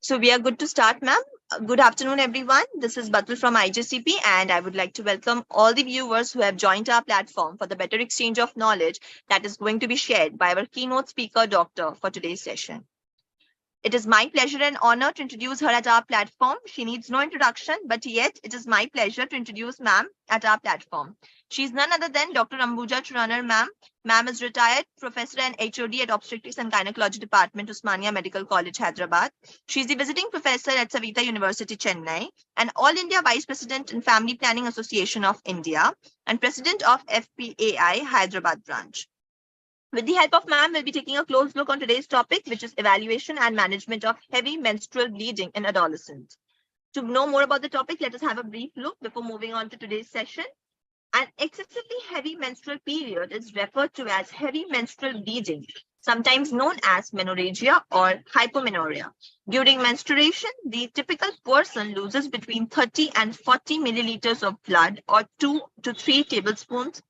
So we are good to start, ma'am. Good afternoon, everyone. This is Batul from IJCP, and I would like to welcome all the viewers who have joined our platform for the better exchange of knowledge that is going to be shared by our keynote speaker, Doctor, for today's session. It is my pleasure and honor to introduce her at our platform. She needs no introduction, but yet it is my pleasure to introduce ma'am at our platform. She is none other than Dr. Ambuja Churanar, ma'am. Ma'am is retired professor and HOD at Obstetrics and Gynecology Department, Usmania Medical College, Hyderabad. She is the visiting professor at Savita University, Chennai, and All India Vice President in Family Planning Association of India, and President of FPAI, Hyderabad branch. With the help of ma'am, we'll be taking a close look on today's topic, which is evaluation and management of heavy menstrual bleeding in adolescents. To know more about the topic, let us have a brief look before moving on to today's session. An excessively heavy menstrual period is referred to as heavy menstrual bleeding, sometimes known as menorrhagia or hypomenorrhea. During menstruation, the typical person loses between 30 and 40 milliliters of blood, or 2 to 3 tablespoons.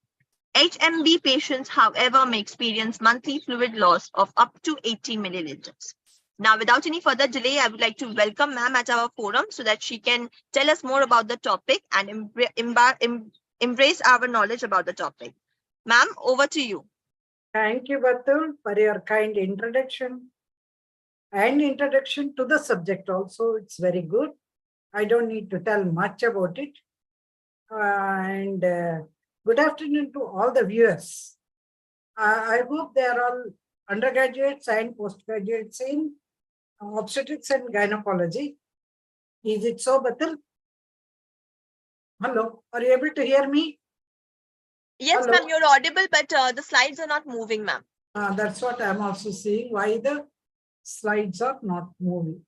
HMB patients, however, may experience monthly fluid loss of up to 80 milliliters. Now, without any further delay, I would like to welcome ma'am at our forum so that she can tell us more about the topic and embrace our knowledge about the topic. Ma'am, over to you. Thank you, Batul, for your kind introduction and introduction to the subject also. It's very good. I don't need to tell much about it. Good afternoon to all the viewers. I hope they are all undergraduates and postgraduates in obstetrics and gynecology. Is it so, Batul? Hello, are you able to hear me? Yes, ma'am, you're audible, but the slides are not moving, ma'am. That's what I'm also seeing. Why the slides are not moving?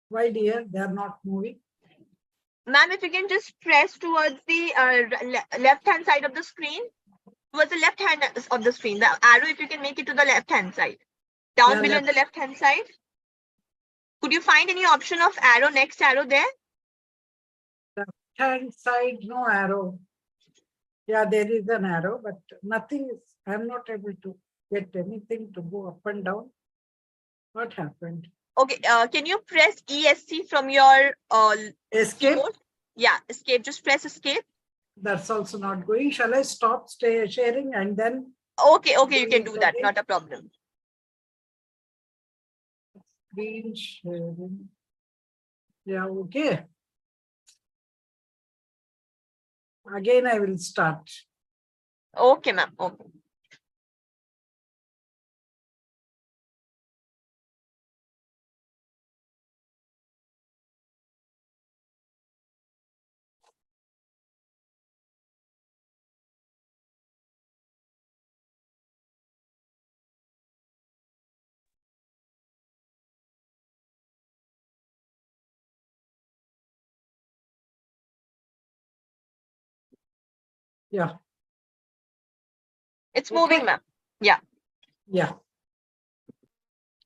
Why, dear, they are not moving? Ma'am, if you can just press towards the left-hand side of the screen, towards the left hand of the screen, the arrow, if you can make it to the left-hand side, down below in the left-hand side. Could you find any option of arrow, next arrow there? Left-hand side, no arrow. Yeah, there is an arrow, but nothing is, I'm not able to get anything to go up and down. What happened? Okay, can you press ESC from your escape? Keyboard? Yeah, escape. Just press escape. That's also not going. Shall I stop sharing and then? Okay, you can do that. Not a problem. Screen sharing. Yeah, okay. Again, I will start. Okay, ma'am. Okay. Yeah. It's moving, ma'am. Yeah. Yeah.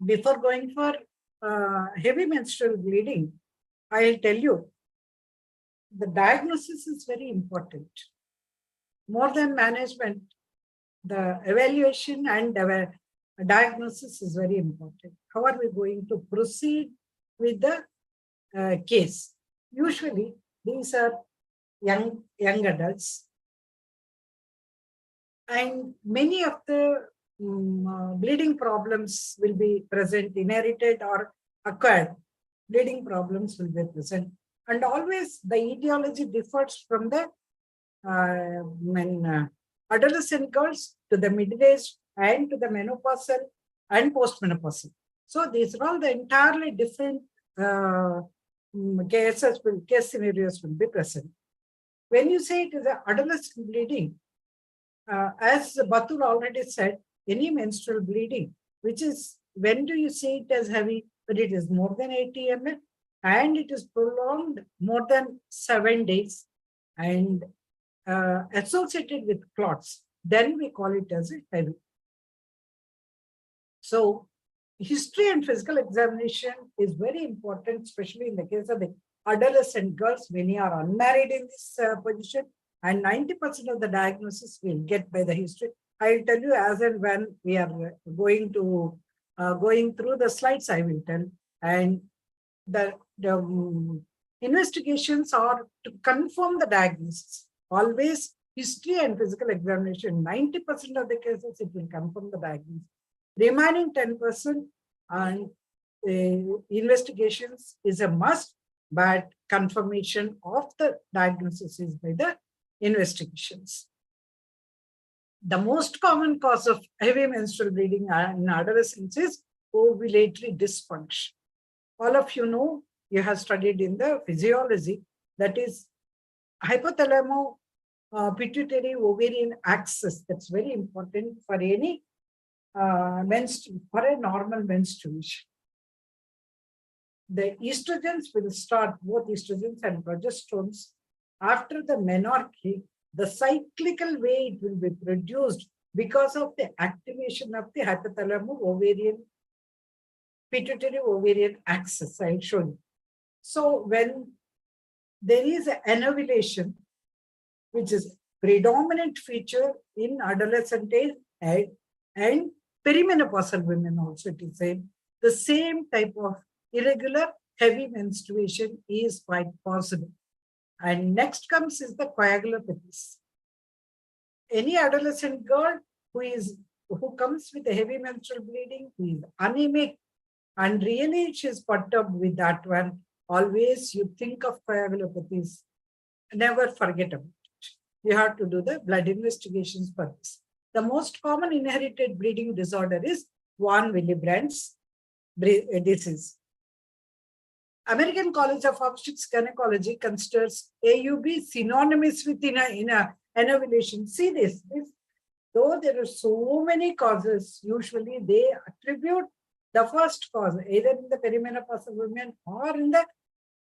Before going for heavy menstrual bleeding, I'll tell you, the diagnosis is very important. More than management, the evaluation and diagnosis is very important. How are we going to proceed with the case? Usually, these are young adults, and many of the bleeding problems will be present, inherited or acquired. Bleeding problems will be present, and always the etiology differs from the adolescent girls to the middle-aged and to the menopausal and postmenopausal. So these are all the entirely different case scenarios will be present. When you say it is an adolescent bleeding, as Batul already said, any menstrual bleeding, which is, when do you see it as heavy? But it is more than 80 ml and it is prolonged more than 7 days and associated with clots. then we call it as a heavy. So history and physical examination is very important, especially in the case of the adolescent girls. Many are unmarried in this position, and 90% of the diagnosis will get by the history. I'll tell you as and when we are going through the slides, I will tell. And the investigations are to confirm the diagnosis. Always history and physical examination, 90% of the cases, it will confirm the diagnosis. Remaining 10% and investigations is a must, but confirmation of the diagnosis is by the investigations. The most common cause of heavy menstrual bleeding in adolescents is ovulatory dysfunction. All of you know, you have studied in the physiology, that is hypothalamo pituitary ovarian axis. That's very important for any for a normal menstruation. The estrogens will start, both estrogens and progesterones, after the menarche. The cyclical way it will be produced because of the activation of the hypothalamo ovarian pituitary ovarian axis. I'll show you. So when there is an ovulation, which is predominant feature in adolescent age and perimenopausal women also, it is the same type of irregular heavy menstruation is quite possible. And next comes is the coagulopathies. Any adolescent girl who comes with a heavy menstrual bleeding, who is anemic, and really she's perturbed with that one, always you think of coagulopathies, never forget about it. You have to do the blood investigations for this. The most common inherited bleeding disorder is von Willebrand's disease. American College of Obstetrics Gynecology considers AUB synonymous with an ovulation. See this, though there are so many causes, usually they attribute the first cause either in the perimenopausal women or in the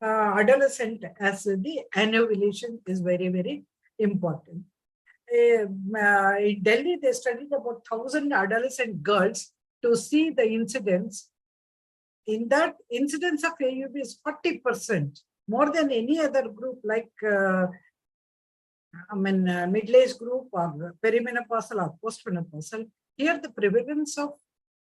adolescent, as the anovulation is very, very important. In Delhi, they studied about 1,000 adolescent girls to see the incidence. In that, incidence of AUB is 40%, more than any other group like middle-aged group or perimenopausal or postmenopausal. Here, the prevalence of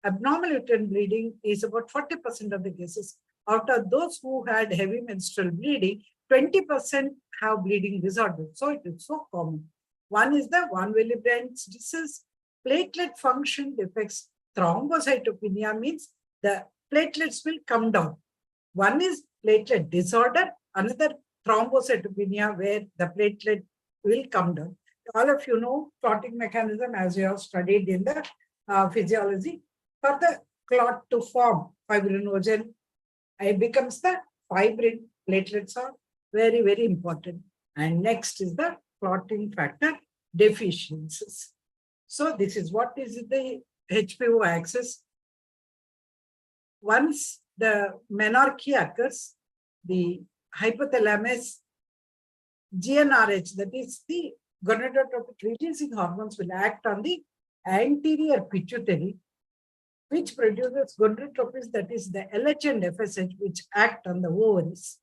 abnormal uterine bleeding is about 40% of the cases. Out of those who had heavy menstrual bleeding, 20% have bleeding disorder. So it is so common. One is the von Willebrand's disease. Platelet function defects. Thrombocytopenia means the platelets will come down. One is platelet disorder, another thrombocytopenia where the platelet will come down. All of you know clotting mechanism as you have studied in the physiology. For the clot to form, fibrinogen, it becomes the fibrin. Platelets are very, very important. And next is the clotting factor deficiencies. So this is what is the HPO axis. Once the menarche occurs, the hypothalamus, GnRH, that is the gonadotropic releasing hormones, will act on the anterior pituitary, which produces gonadotropins, that is the LH and FSH, which act on the ovaries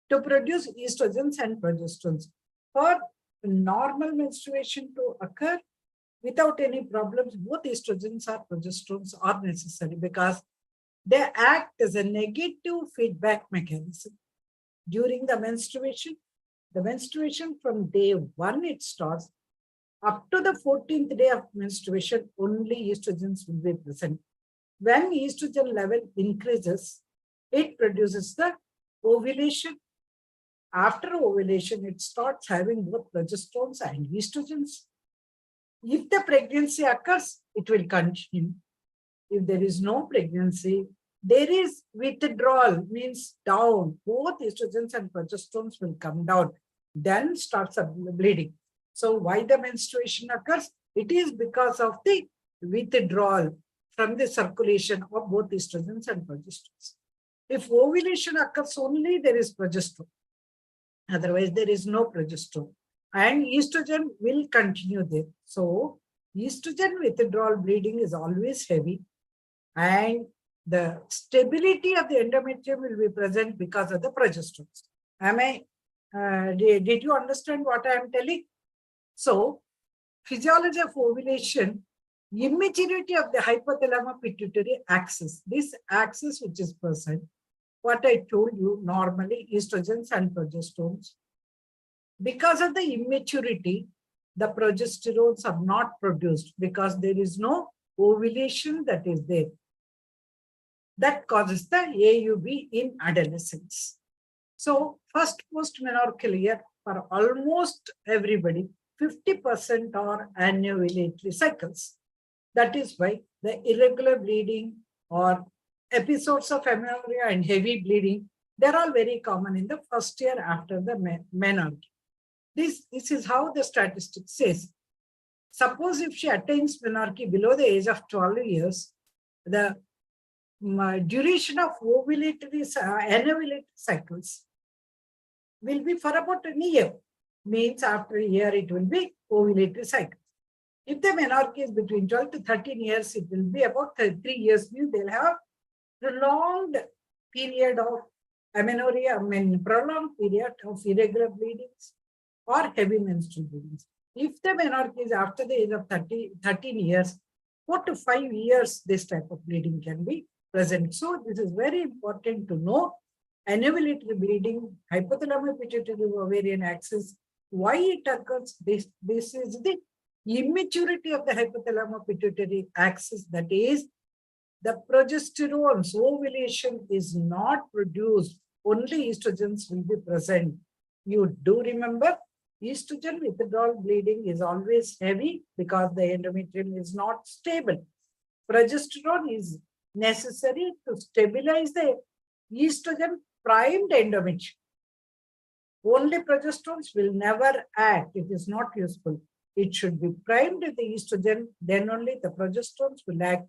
to produce estrogens and progesterones. For normal menstruation to occur without any problems, both estrogens or progesterones are necessary because they act as a negative feedback mechanism. During the menstruation from day 1 it starts, up to the 14th day of menstruation, only estrogens will be present. When estrogen level increases, it produces the ovulation. After ovulation, it starts having both progesterones and estrogens. If the pregnancy occurs, it will continue. If there is no pregnancy, there is withdrawal, means down. Both estrogens and progesterones will come down. Then starts a bleeding. So why the menstruation occurs? It is because of the withdrawal from the circulation of both estrogens and progesterones. If ovulation occurs only, there is progesterone. Otherwise, there is no progesterone. And estrogen will continue there. So estrogen withdrawal bleeding is always heavy, and the stability of the endometrium will be present because of the progesterone. Did you understand what I am telling? So, physiology of ovulation, immaturity of the hypothalamus pituitary axis. This axis which is present, what I told you, normally estrogens and progesterones. Because of the immaturity, the progesterones are not produced because there is no ovulation that is there. That causes the AUB in adolescence. So, first post-menarcheal year for almost everybody, 50% are anovulatory cycles. That is why the irregular bleeding or episodes of amenorrhea and heavy bleeding, they're all very common in the first year after the menarche. This is how the statistics says. Suppose if she attains menarche below the age of 12 years, the duration of ovulatory anovulatory cycles will be for about a year. Means after a year it will be ovulatory cycle. If the menarche is between 12 to 13 years, it will be about 3 years. Means they'll have prolonged period of amenorrhea, prolonged period of irregular bleedings or heavy menstrual bleedings. If the menarche is after the age of 13 years, 4 to 5 years, this type of bleeding can be present. So this is very important to know. Anovulatory bleeding, hypothalamus pituitary ovarian axis, why it occurs, this is the immaturity of the hypothalamus pituitary axis, that is, the progesterone's ovulation is not produced, only estrogens will be present. You do remember, estrogen withdrawal bleeding is always heavy because the endometrium is not stable. Progesterone is necessary to stabilize the estrogen primed endometrium. Only progesterones will never act. It is not useful. It should be primed with the estrogen, then only the progesterones will act,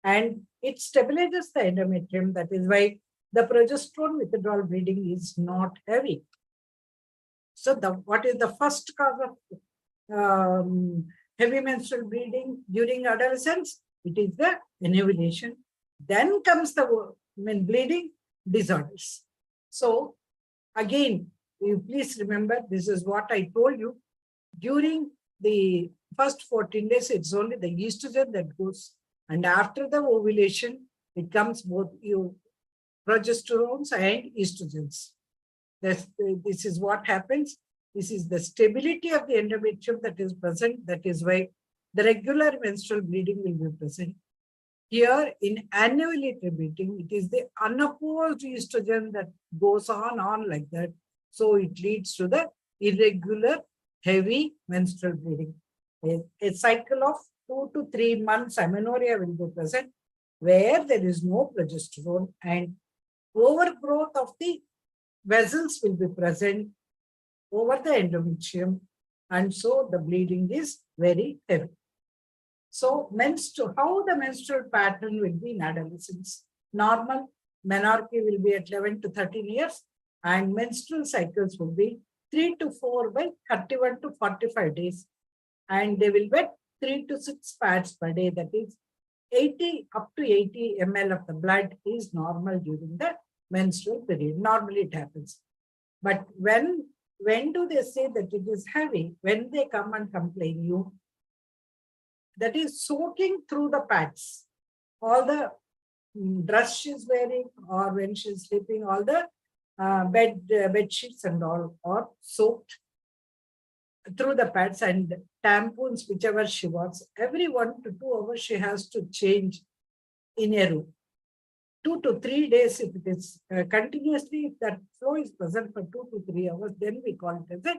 and it stabilizes the endometrium. That is why the progesterone withdrawal bleeding is not heavy. So, what is the first cause of heavy menstrual bleeding during adolescence? It is the anovulation. Then comes the bleeding disorders. So, again, you please remember, this is what I told you. During the first 14 days, it's only the estrogen that goes. And after the ovulation, it comes both progesterones and estrogens. This is what happens. This is the stability of the endometrium that is present. That is why the regular menstrual bleeding will be present. Here in anovulatory bleeding, it is the unopposed estrogen that goes on like that. So it leads to the irregular, heavy menstrual bleeding. A cycle of 2 to 3 months amenorrhea will be present, where there is no progesterone, and overgrowth of the vessels will be present over the endometrium, and so the bleeding is very heavy. So, how the menstrual pattern will be in adolescence? Normal menarche will be at 11 to 13 years, and menstrual cycles will be 3 to 4 by 31 to 45 days, and they will get 3 to 6 pads per day. That is 80 up to 80 ml of the blood is normal during the menstrual period. Normally it happens. But when do they say that it is heavy? When they come and complain you, that is soaking through the pads. All the dress she's wearing, or when she's sleeping, all the bed sheets and all are soaked through the pads, and tampons, whichever she wants. Every 1 to 2 hours she has to change in a room. 2 to 3 days, if it is continuously, if that flow is present for 2 to 3 hours, then we call it as a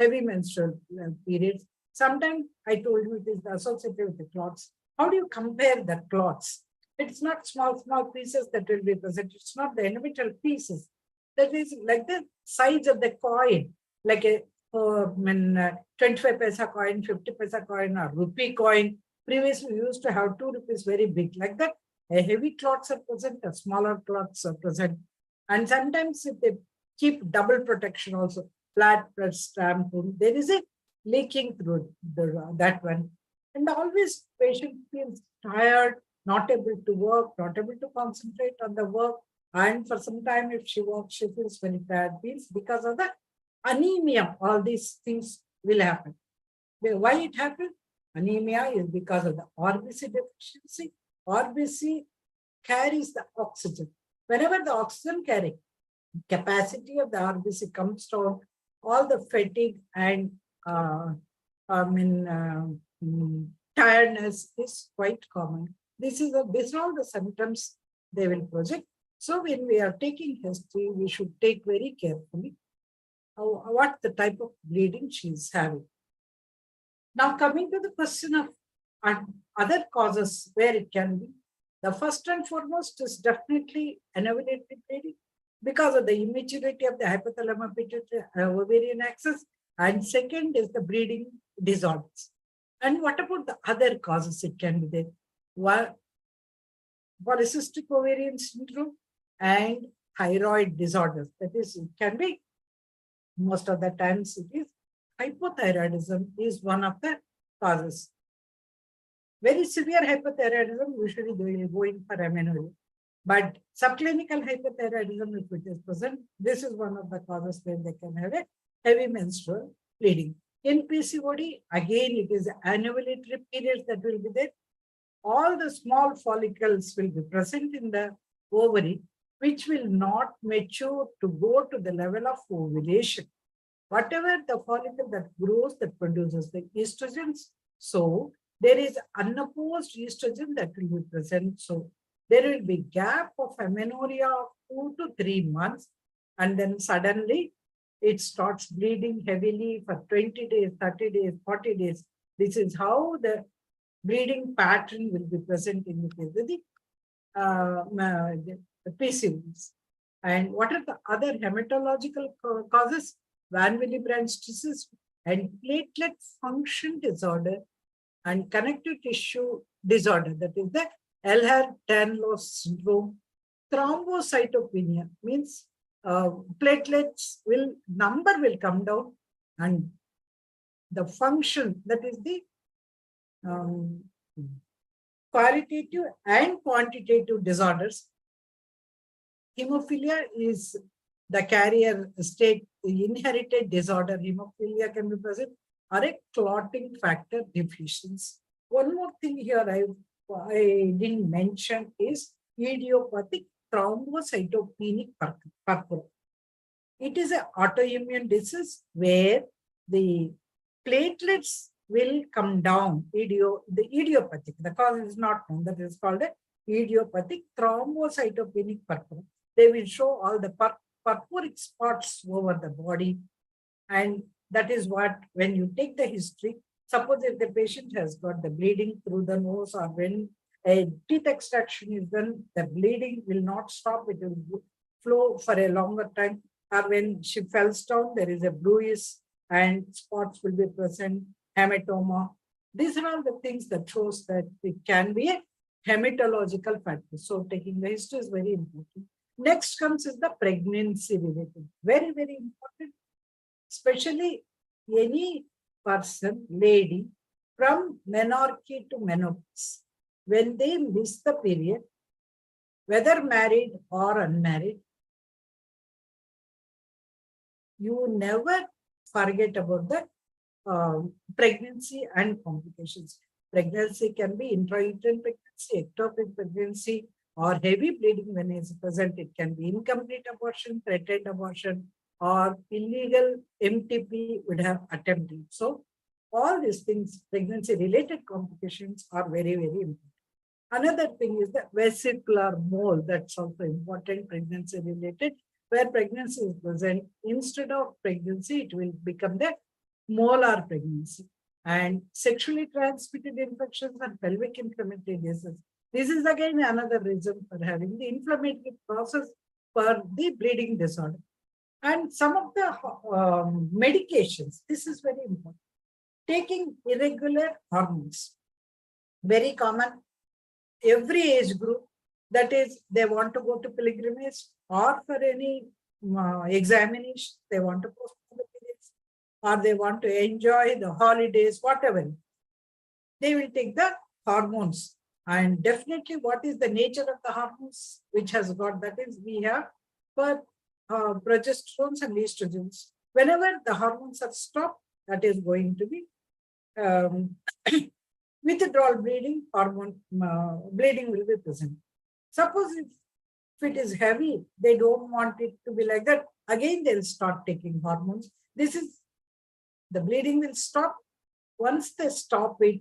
heavy menstrual period. Sometimes I told you it is associated with the clots. How do you compare the clots? It's not small pieces that will be present. It's not the individual pieces. That is like the size of the coin, like a 25 paisa coin, 50 paisa coin, or rupee coin. Previously, we used to have 2 rupees very big, like that. A heavy clots are present, a smaller clots are present. And sometimes if they keep double protection also, flat plus tampon, there is a leaking through that one. And always patient feels tired, not able to work, not able to concentrate on the work. And for some time, if she works, she feels very tired. Means because of the anemia, all these things will happen. Why it happens? Anemia is because of the RBC deficiency. RBC carries the oxygen. Whenever the oxygen carrying capacity of the RBC comes down, all the fatigue and uh, I mean, tiredness is quite common. These are all the symptoms they will project. So when we are taking history, we should take very carefully what the type of bleeding she is having. Now coming to the question of other causes where it can be, the first and foremost is definitely annullary bleeding because of the immaturity of the hypothalamus pituitary ovarian axis, and second is the bleeding disorders. And what about the other causes it can be there? One, polycystic ovarian syndrome and thyroid disorders. That is, it can be most of the times it is hypothyroidism is one of the causes. Very severe hypothyroidism, usually they will go in for amenorrhea. But subclinical hypothyroidism, if it is present, this is one of the causes where they can have a heavy menstrual bleeding. In PCOD, again, it is anovulatory periods that will be there. All the small follicles will be present in the ovary, which will not mature to go to the level of ovulation. Whatever the follicle that grows, that produces the estrogens, so there is unopposed estrogen that will be present. So there will be gap of amenorrhea of 2 to 3 months, and then suddenly it starts bleeding heavily for 20 days, 30 days, 40 days. This is how the bleeding pattern will be present in the case of the PCOS. And what are the other hematological causes? Van Willebrand's disease and platelet function disorder and connective tissue disorder, that is the Ehlers-Danlos syndrome. Thrombocytopenia means platelets number will come down, and the function, that is the qualitative and quantitative disorders. Hemophilia is the carrier state, inherited disorder. Hemophilia can be present, or a clotting factor deficiency. One more thing here I didn't mention is idiopathic thrombocytopenic purpura. It is an autoimmune disease where the platelets will come down. The idiopathic, the cause is not known, that is called a idiopathic thrombocytopenic purpura. They will show all the purpuric spots over the body. And that is what, when you take the history, suppose if the patient has got the bleeding through the nose, or when a teeth extraction is done, the bleeding will not stop, it will flow for a longer time. Or when she falls down, there is a bluish and spots will be present, hematoma. These are all the things that shows that it can be a hematological factor. So taking the history is very important. Next comes is the pregnancy related. Very, very important. Especially any person, lady, from menarche to menopause, when they miss the period, whether married or unmarried, you never forget about the pregnancy and complications. Pregnancy can be intrauterine pregnancy, ectopic pregnancy, or heavy bleeding when it's present. It can be incomplete abortion, threatened abortion, or illegal MTP would have attempted. So all these things, pregnancy-related complications are very, very important. Another thing is the vesicular mole. That's also important, pregnancy-related, where pregnancy is present. Instead of pregnancy, it will become the molar pregnancy. And sexually transmitted infections and pelvic inflammatory diseases. This is again another reason for having the inflammatory process for the bleeding disorder. And some of the medications, this is very important. Taking irregular hormones, very common, every age group, that is, they want to go to pilgrimage or for any examination, they want to postpone the periods, or they want to enjoy the holidays, whatever. they will take the hormones. And definitely, what is the nature of the hormones which has got, that is, we have for progesterones and estrogens. Whenever the hormones are stopped, that is going to be um, withdrawal bleeding, hormone bleeding will be present. Suppose if it is heavy, they don't want it to be like that. Again, they'll start taking hormones. This is, the bleeding will stop. Once they stop it,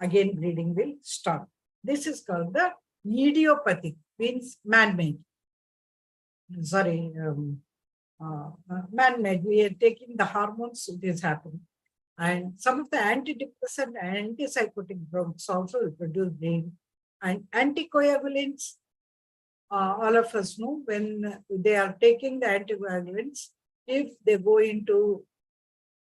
again bleeding will stop. This is called the idiopathic, means man-made. Sorry, man-made. We are taking the hormones, it is happening. And some of the antidepressant and antipsychotic drugs also will produce bleeding. And anticoagulants, all of us know, when they are taking the anticoagulants, if they go into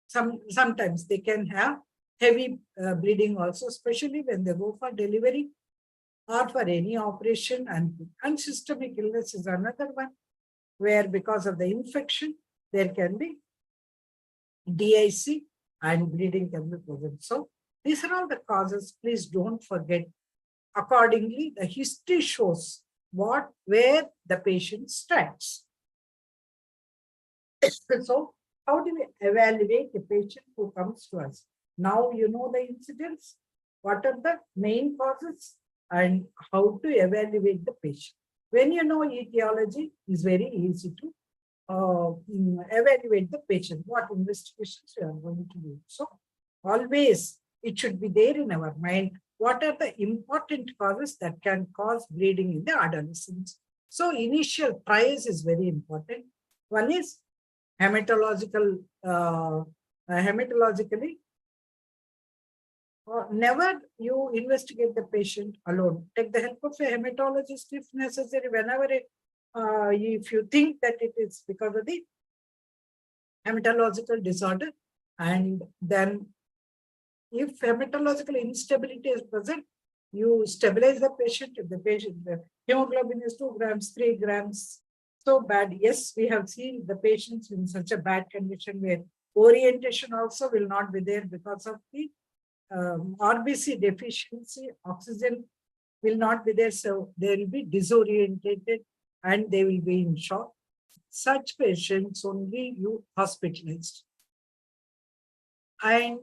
sometimes they can have heavy bleeding also, especially when they go for delivery or for any operation. And systemic illness is another one, where because of the infection, there can be DIC and bleeding can be present. So these are all the causes. Please don't forget. Accordingly, the history shows where the patient stands. So how do we evaluate a patient who comes to us? Now you know the incidents, what are the main causes, and how to evaluate the patient. When you know etiology, it's very easy to evaluate the patient, what investigations you are going to do. So always it should be there in our mind, what are the important causes that can cause bleeding in the adolescents. So initial trials is very important. One is hematologically, never you investigate the patient alone. Take the help of a hematologist if necessary, whenever if you think that it is because of the hematological disorder. And then if hematological instability is present, you stabilize the patient. If the hemoglobin is 2 grams, 3 grams, so bad. Yes, we have seen the patients in such a bad condition where orientation also will not be there because of the RBC deficiency, oxygen will not be there, so they will be disorientated and they will be in shock. Such patients only you hospitalized. And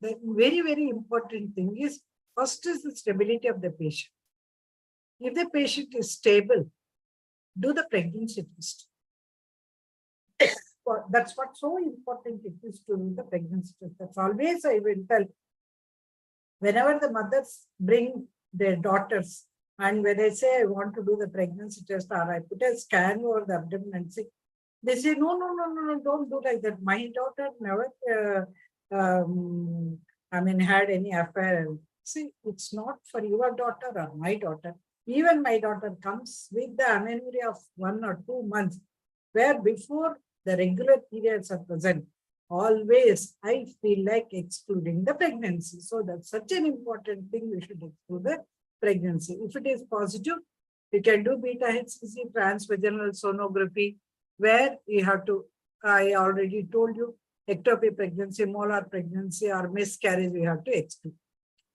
the very, very important thing is, first is the stability of the patient. If the patient is stable, do the pregnancy test. That's what's so important, it is to do the pregnancy test. That's always I will tell. Whenever the mothers bring their daughters, and when I say I want to do the pregnancy test or I put a scan over the abdomen and see, they say, no, don't do like that. My daughter never, had any affair. See, it's not for your daughter or my daughter. Even my daughter comes with the amenorrhea of 1 or 2 months, where before the regular periods are present, always I feel like excluding the pregnancy. So that's such an important thing, we should exclude the pregnancy. If it is positive, you can do beta HCG, transvaginal sonography, where you have to, I already told you, ectopy pregnancy, molar pregnancy, or miscarriage, we have to exclude.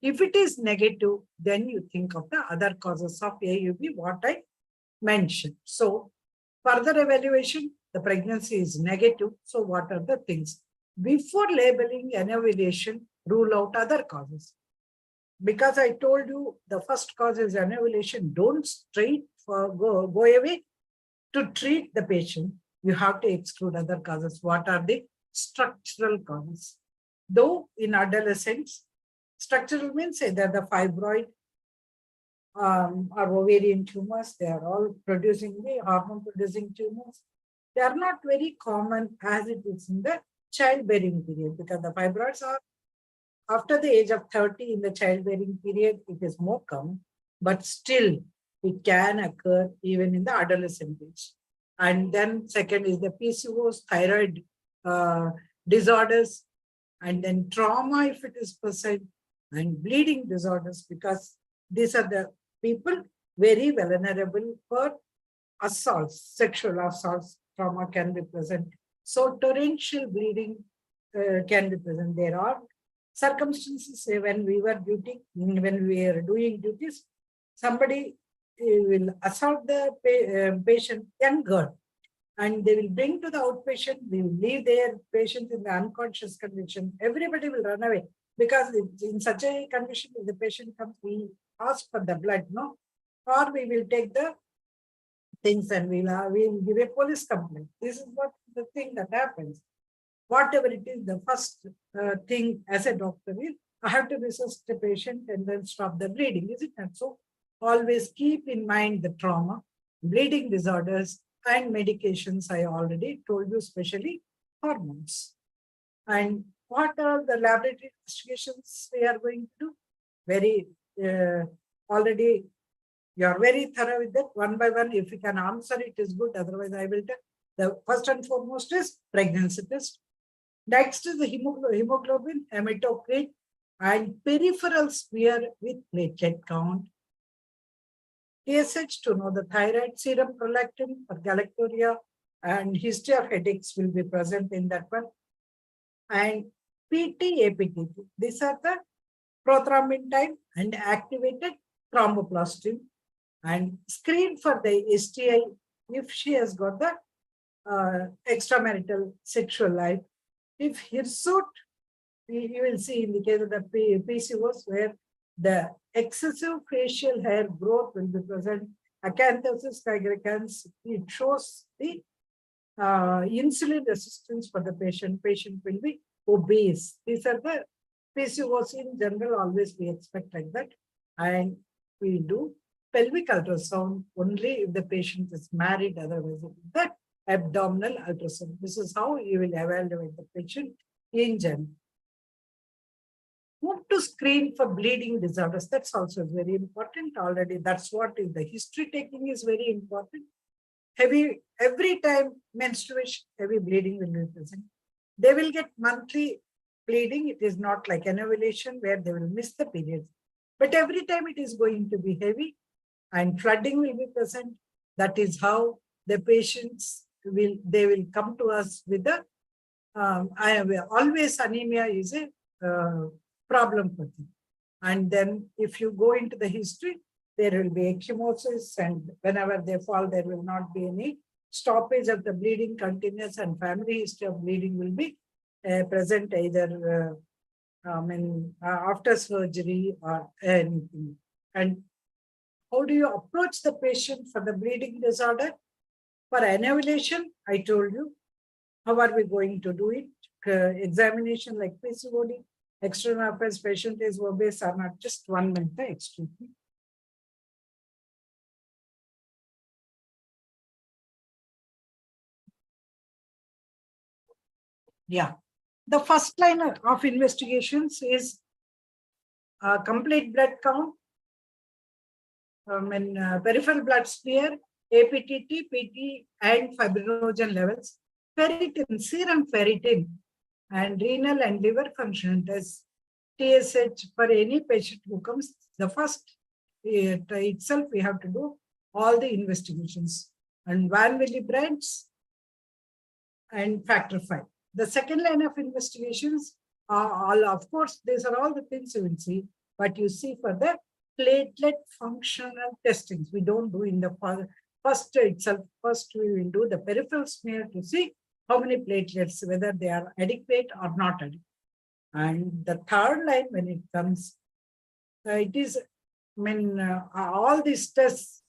If it is negative, then you think of the other causes of AUB, what I mentioned. So further evaluation, the pregnancy is negative. So what are the things? Before labeling an evaluation, rule out other causes. Because I told you the first cause is an evaluation, don't go away to treat the patient. You have to exclude other causes. What are the structural causes? Though in adolescents, structural means either the fibroid or ovarian tumors, they are all producing the hormone producing tumors. They are not very common as it is in the childbearing period, because the fibroids are after the age of 30 in the childbearing period, it is more common, but still it can occur even in the adolescent age. And then second is the PCOS, thyroid disorders, and then trauma if it is present, and bleeding disorders, because these are the people very vulnerable for assaults, sexual assaults, trauma can be present. So torrential bleeding can be present. There are circumstances when we were when we are doing duties, somebody will assault the patient, young girl, and they will bring to the outpatient, we will leave their patient in the unconscious condition. Everybody will run away because in such a condition, if the patient comes, we ask for the blood, no? Or we will take the things and we'll give a police complaint. This is what the thing that happens. Whatever it is, the first thing as a doctor is, I have to resuscitate the patient and then stop the bleeding, is it not so? Always keep in mind the trauma, bleeding disorders, and medications. I already told you, especially hormones. And what are the laboratory investigations we are going to do? Very already you are very thorough with that. One by one, if you can answer it is good. Otherwise, I will tell. The first and foremost is pregnancy test. Next is the hemoglobin, hematocrit, and peripheral smear with platelet count. TSH to know the thyroid, serum prolactin for galacturia, and history of headaches will be present in that one. And PT, APT. These are the prothrombin time and activated thromboplastin, and screen for the STI if she has got the extramarital sexual life. If hirsute, you will see in the case of the PCOS where the excessive facial hair growth will be present. Acanthosis nigricans, it shows the insulin resistance for the patient. Patient will be obese. These are the PCOS in general, always we expect like that. And we do pelvic ultrasound only if the patient is married, otherwise that abdominal ultrasound. This is how you will evaluate the patient in general. Move to screen for bleeding disorders. That's also very important already. That's what is the history taking is very important. Every time menstruation, heavy bleeding will be present. They will get monthly bleeding. It is not like an ovulation where they will miss the periods. But every time it is going to be heavy and flooding will be present. That is how the patients they will come to us with the always anemia is a problem for them. And then if you go into the history, there will be ecchymosis, and whenever they fall, there will not be any stoppage of the bleeding continuous, and family history of bleeding will be present either after surgery or anything. And how do you approach the patient for the bleeding disorder? For anovulation, I told you, how are we going to do it? Examination like PCOD, external affairs, patient is obese or not. Just 1 minute, excuse me. Yeah. The first line of investigations is complete blood count, peripheral blood smear, APTT, PT, and fibrinogen levels, ferritin, serum ferritin, and renal and liver function tests, TSH for any patient who comes. The first itself, we have to do all the investigations, and Van Willebrand's and factor V. The second line of investigations are all, of course, these are all the things you will see, but you see for the platelet functional testings. We don't do in the first itself. First, we will do the peripheral smear to see how many platelets, whether they are adequate or not adequate. And the third line, when it comes, it is, all these tests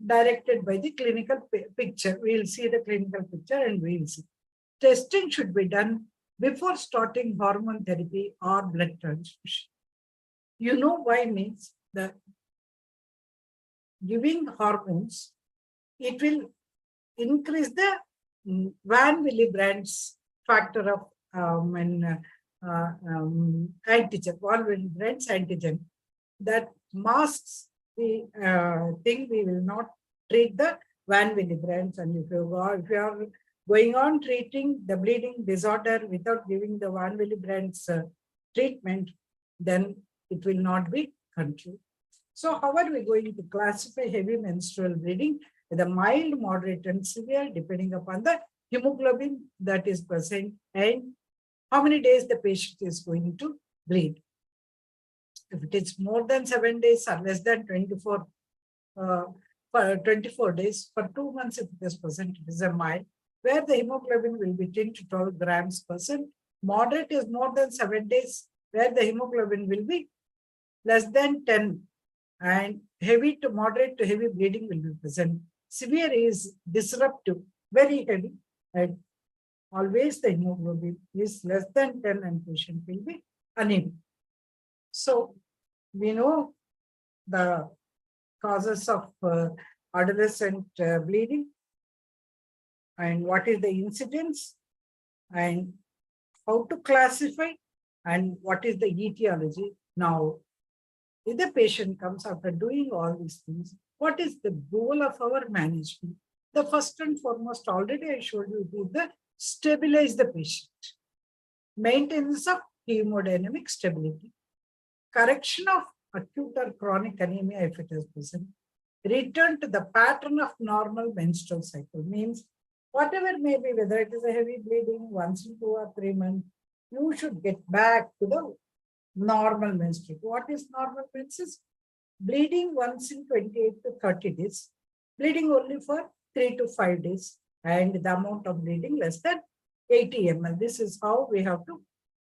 directed by the clinical picture. We will see the clinical picture and we will see. Testing should be done before starting hormone therapy or blood transfusion. You know why means that giving hormones, it will increase the Van Willebrand's factor of antigen, Van Willebrand's antigen that masks the thing. We will not treat the Van Willebrand's, and if you are going on treating the bleeding disorder without giving the Van Willebrand's treatment, then it will not be controlled. So how are we going to classify heavy menstrual bleeding? With a mild, moderate, and severe, depending upon the hemoglobin that is present and how many days the patient is going to bleed. If it is more than 7 days or less than 24, for 24 days, for 2 months, if it is present, it is a mild, where the hemoglobin will be 10 to 12 grams percent. Moderate is more than 7 days, where the hemoglobin will be less than 10, and heavy to moderate to heavy bleeding will be present. Severe is disruptive, very heavy, and always the hemoglobin is less than 10 and patient will be anemic. So we know the causes of adolescent bleeding and what is the incidence and how to classify and what is the etiology. Now, if the patient comes after doing all these things, what is the goal of our management? The first and foremost, already I showed you, is the stabilize the patient, maintenance of hemodynamic stability, correction of acute or chronic anemia if it is present, return to the pattern of normal menstrual cycle, means whatever may be, whether it is a heavy bleeding once in 2 or 3 months, you should get back to the normal menstrual. What is normal menses? Bleeding once in 28 to 30 days, bleeding only for 3 to 5 days, and the amount of bleeding less than 80 ml. This is how we have to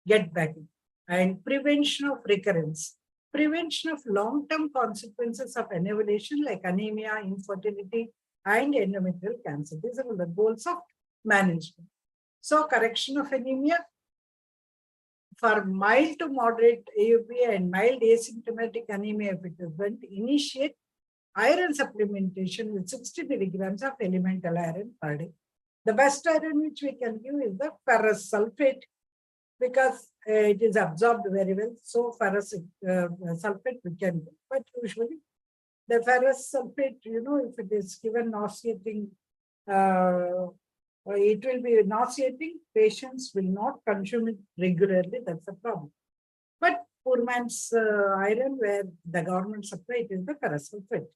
get back in. And prevention of recurrence, prevention of long-term consequences of anovulation like anemia, infertility, and endometrial cancer. These are the goals of management. So correction of anemia, for mild to moderate AUP and mild asymptomatic anemia, if it is went, initiate iron supplementation with 60 milligrams of elemental iron per day. The best iron which we can give is the ferrous sulfate, because it is absorbed very well. So ferrous sulfate we can give, but usually the ferrous sulfate, if it is given nauseating, it will be nauseating. Patients will not consume it regularly. That's a problem. But poor man's iron, where the government supply, it is the ferrous sulfate.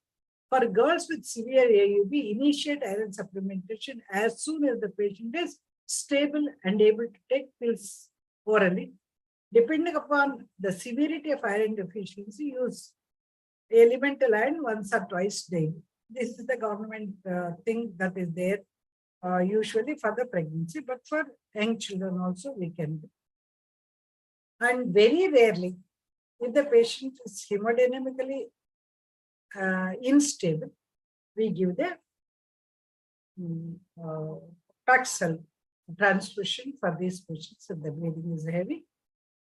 For girls with severe AUB, initiate iron supplementation as soon as the patient is stable and able to take pills orally. Depending upon the severity of iron deficiency, use elemental iron once or twice daily. This is the government thing that is there usually for the pregnancy, but for young children also we can do. And very rarely, if the patient is hemodynamically unstable, we give the Paxil transfusion for these patients if the bleeding is heavy,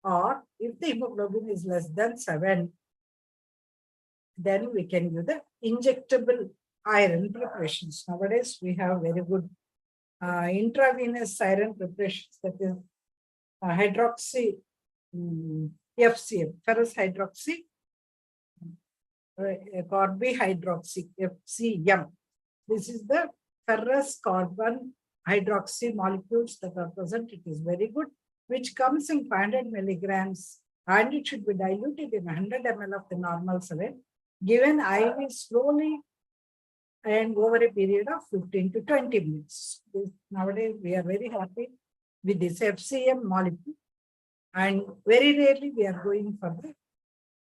or if the hemoglobin is less than 7, then we can give the injectable iron preparations. Nowadays, we have very good intravenous iron preparations, that is hydroxy FCM, ferrous hydroxy carbihydroxy FCM. This is the ferrous carbon hydroxy molecules that are present. It is very good, which comes in 500 milligrams, and it should be diluted in 100 ml of the normal saline, given IV slowly and over a period of 15 to 20 minutes. Nowadays, we are very happy with this FCM molecule, and very rarely we are going for the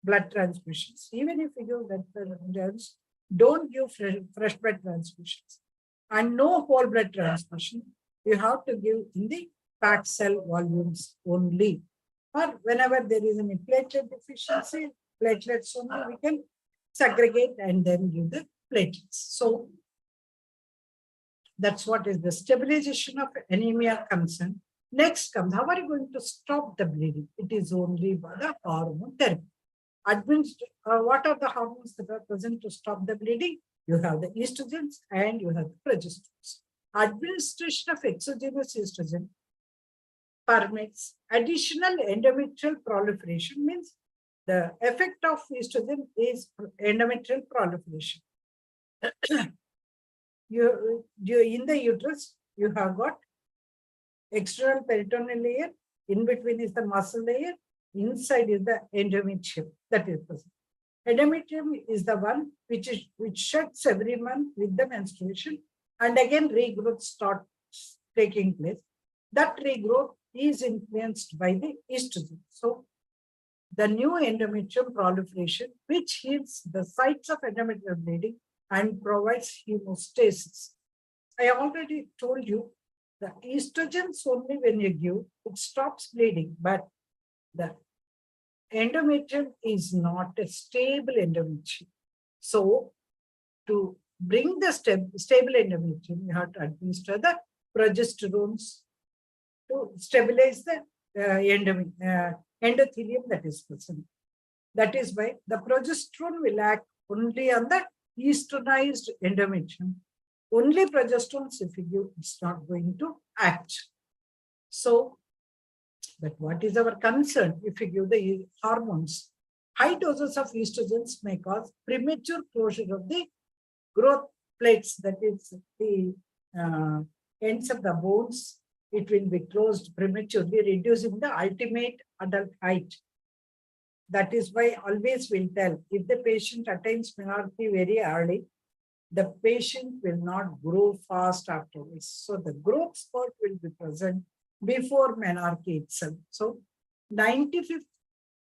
blood transfusions. Even if you give blood transfusions, don't give fresh blood transfusions, and no whole blood transfusion. You have to give in the packed cell volumes only. Or whenever there is any platelet deficiency, platelets only, we can segregate and then give the platelets. So that's what is the stabilization of anemia concern. Next comes, how are you going to stop the bleeding? It is only by the hormone therapy. What are the hormones that are present to stop the bleeding? You have the estrogens and you have the progesterones. Administration of exogenous estrogen permits additional endometrial proliferation, means the effect of estrogen is endometrial proliferation. You in the uterus, you have got external peritoneal layer, in between is the muscle layer, inside is the endometrium that is present. Endometrium is the one which sheds every month with the menstruation, and again regrowth starts taking place. That regrowth is influenced by the estrogen. So the new endometrium proliferation, which heals the sites of endometrial bleeding and provides hemostasis. I already told you the estrogens only when you give, it stops bleeding, but the endometrium is not a stable endometrium. So to bring the stable endometrium, you have to administer the progesterones to stabilize the endothelium that is present. That is why the progesterone will act only on the estrogized endometrium. Only progesterones, if you give, it's not going to act. So, but what is our concern if we give the hormones? High doses of estrogens may cause premature closure of the growth plates, that is the ends of the bones. It will be closed prematurely, reducing the ultimate adult height. That is why always we'll tell, if the patient attains menarche very early, the patient will not grow fast afterwards. So the growth spurt will be present before menarche itself. So 95%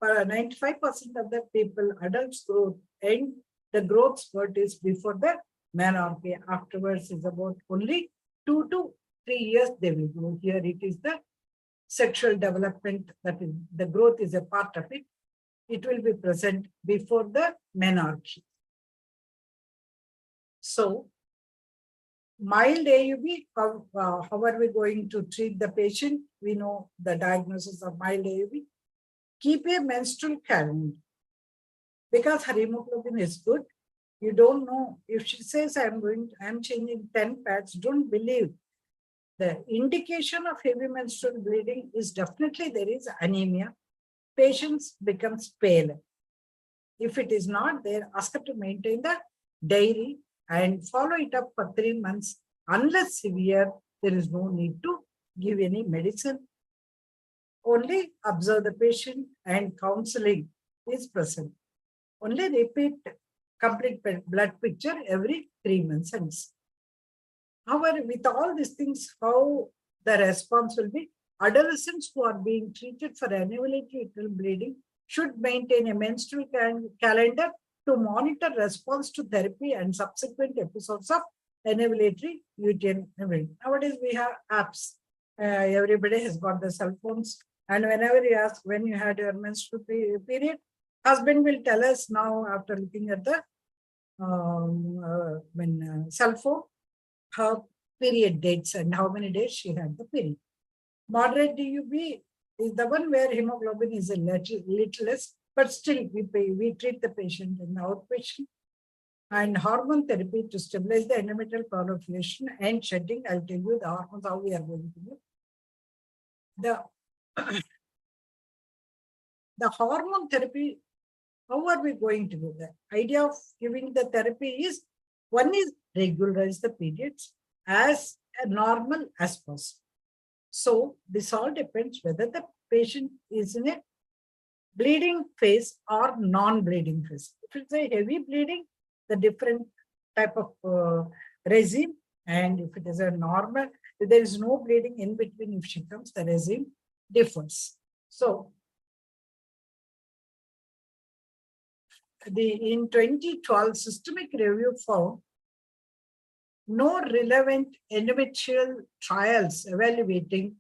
of the people, adults growth and the growth spurt is before the menarche. Afterwards is about only 2 to 3 years they will grow. Here it is the sexual development, that is the growth is a part of it. It will be present before the menarche. So mild AUB, how are we going to treat the patient? We know the diagnosis of mild AUB. Keep a menstrual calendar. Because her hemoglobin is good, you don't know. If she says I'm changing 10 pads, don't believe. The indication of heavy menstrual bleeding is definitely there is anemia. Patients becomes pale. If it is not there, ask her to maintain the diary and follow it up for 3 months. Unless severe, there is no need to give any medicine. Only observe the patient and counseling is present. Only repeat complete blood picture every 3 months. However, with all these things, how the response will be? Adolescents who are being treated for annualized bleeding should maintain a menstrual calendar to monitor response to therapy and subsequent episodes of annualized uterine bleeding. Nowadays, we have apps. Everybody has got the cell phones. And whenever you ask when you had your menstrual period, husband will tell us now after looking at the cell phone, her period dates and how many days she had the period. Moderate DUB is the one where hemoglobin is a little less, but still we treat the patient in the outpatient. And hormone therapy to stabilize the endometrial proliferation and shedding. I'll tell you the hormones, how we are going to do. The hormone therapy, how are we going to do that? Idea of giving the therapy is, one is regularize the periods as normal as possible. So this all depends whether the patient is in a bleeding phase or non-bleeding phase. If it's a heavy bleeding, the different type of regime, and if it is a normal, if there is no bleeding in between, if she comes, the regime differs. So in 2012, systemic review found no relevant endometrial trials evaluating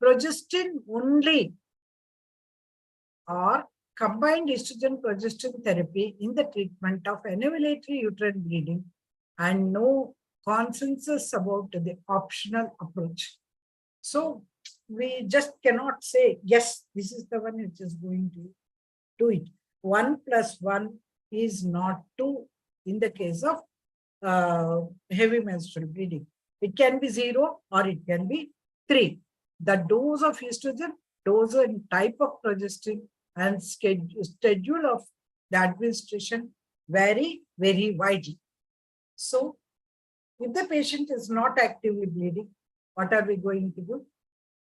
progestin only or combined estrogen progestin therapy in the treatment of anovulatory uterine bleeding, and no consensus about the optional approach. So we just cannot say, yes, this is the one which is going to do it. 1 + 1 is not 2 in the case of heavy menstrual bleeding. It can be 0 or it can be 3. The dose of estrogen, dose and type of progestin, and schedule of the administration vary very widely. So, if the patient is not actively bleeding, what are we going to do?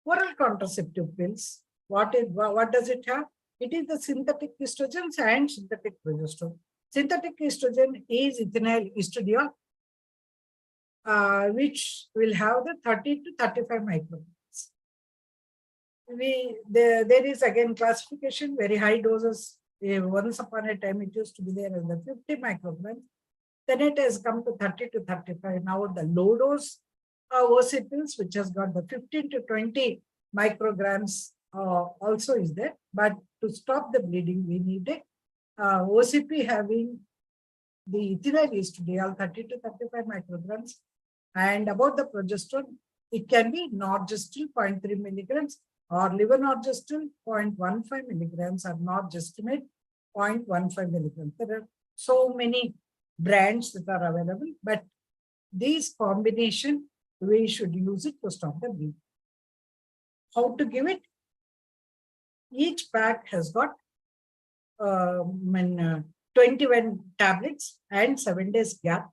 Oral contraceptive pills. What does it have? It is the synthetic estrogens and synthetic progesterone. Synthetic estrogen is ethinyl estradiol, which will have the 30 to 35 micrograms. there is again classification, very high doses. Once upon a time, it used to be there in the 50 micrograms. Then it has come to 30 to 35. Now the low dose OC pills, which has got the 15 to 20 micrograms also is there. But to stop the bleeding, we need a OCP having the ethynyl estradiol 30 to 35 micrograms. And about the progesterone, it can be norgestil 0.3 milligrams or levonorgestrel 0.15 milligrams or norgestimate 0.15 milligrams. There are so many brands that are available, but these combination, we should use it to stop the bleeding. How to give it? Each pack has got 21 tablets and 7 days gap.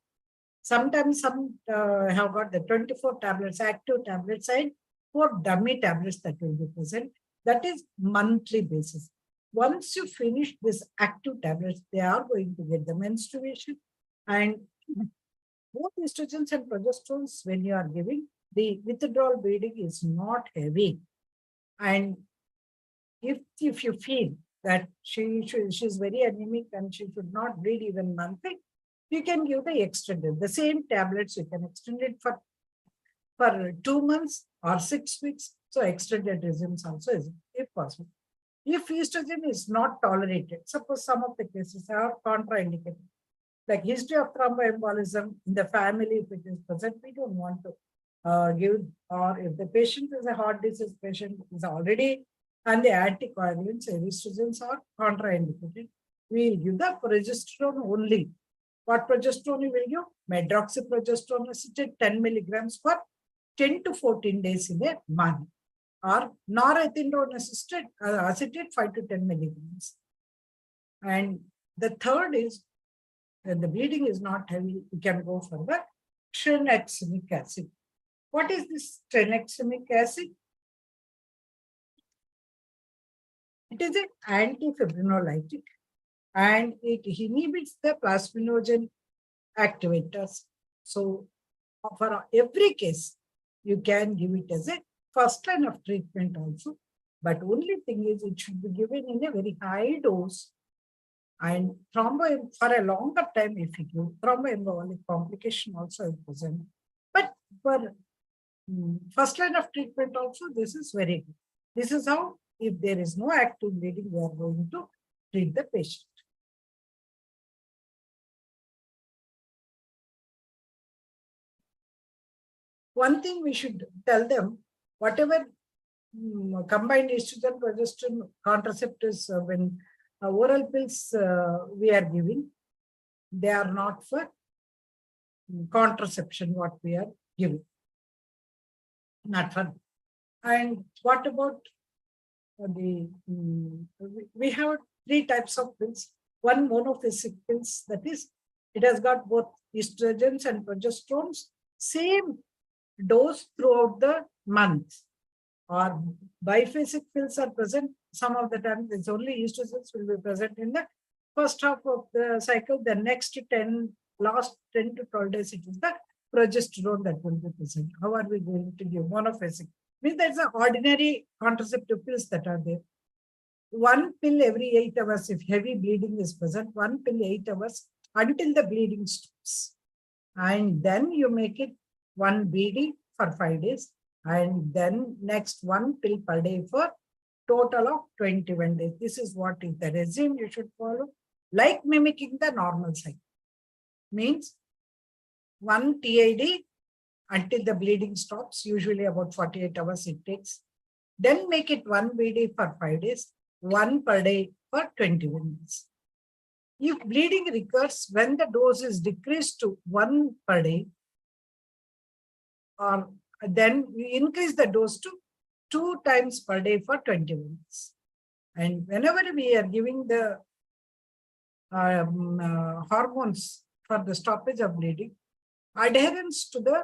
Sometimes some have got the 24 tablets, active tablets, and 4 dummy tablets that will be present. That is monthly basis. Once you finish this active tablets, they are going to get the menstruation. And both estrogens and progesterones, when you are giving, the withdrawal bleeding is not heavy. And if you feel that she's very anemic and she should not bleed even monthly, you can give the extended. The same tablets, you can extend it for 2 months or 6 weeks. So extended regimes also is if possible. If estrogen is not tolerated, suppose some of the cases are contraindicated, like history of thromboembolism in the family, if it is present, we don't want to give, or if the patient is a heart disease patient, is already and the anticoagulants, estrogens are contraindicated, we will give the progesterone only. What progesterone you will give? Medroxyprogesterone acetate 10 milligrams for 10 to 14 days in a month, or norethindrone acetate 5 to 10 milligrams. And the third is, when the bleeding is not heavy, you can go for the tranexamic acid. What is this tranexamic acid? It is an antifibrinolytic and it inhibits the plasminogen activators. So for every case, you can give it as a first line of treatment also. But only thing is, it should be given in a very high dose. And thrombo for a longer time, if you give thromboembolic complication also is present. But for first line of treatment also, this is very good. This is how, if there is no active bleeding, we are going to treat the patient. One thing we should tell them, whatever combined estrogen, progesterone, contraceptives, when oral pills we are giving, they are not for contraception, what we are giving. Not for. And what about we have 3 types of pills. One monophasic pills, that is, it has got both estrogens and progesterones, same dose throughout the month. Or biphasic pills are present. Some of the time, it's only estrogens will be present in the first half of the cycle. The next last 10 to 12 days, it is the progesterone that will be present. How are we going to give monophasic? Means there's an ordinary contraceptive pills that are there. 1 pill every 8 hours. If heavy bleeding is present, 1 pill 8 hours until the bleeding stops. And then you make it 1 BD for 5 days. And then next 1 pill per day for total of 21 days. This is what is the regime you should follow, like mimicking the normal cycle. Means 1 TID until the bleeding stops, usually about 48 hours it takes. Then make it 1 BD for 5 days, 1 per day for 21 days. If bleeding recurs when the dose is decreased to 1 per day, or then you increase the dose to 2 times per day for 21 days. And whenever we are giving the hormones for the stoppage of bleeding, adherence to the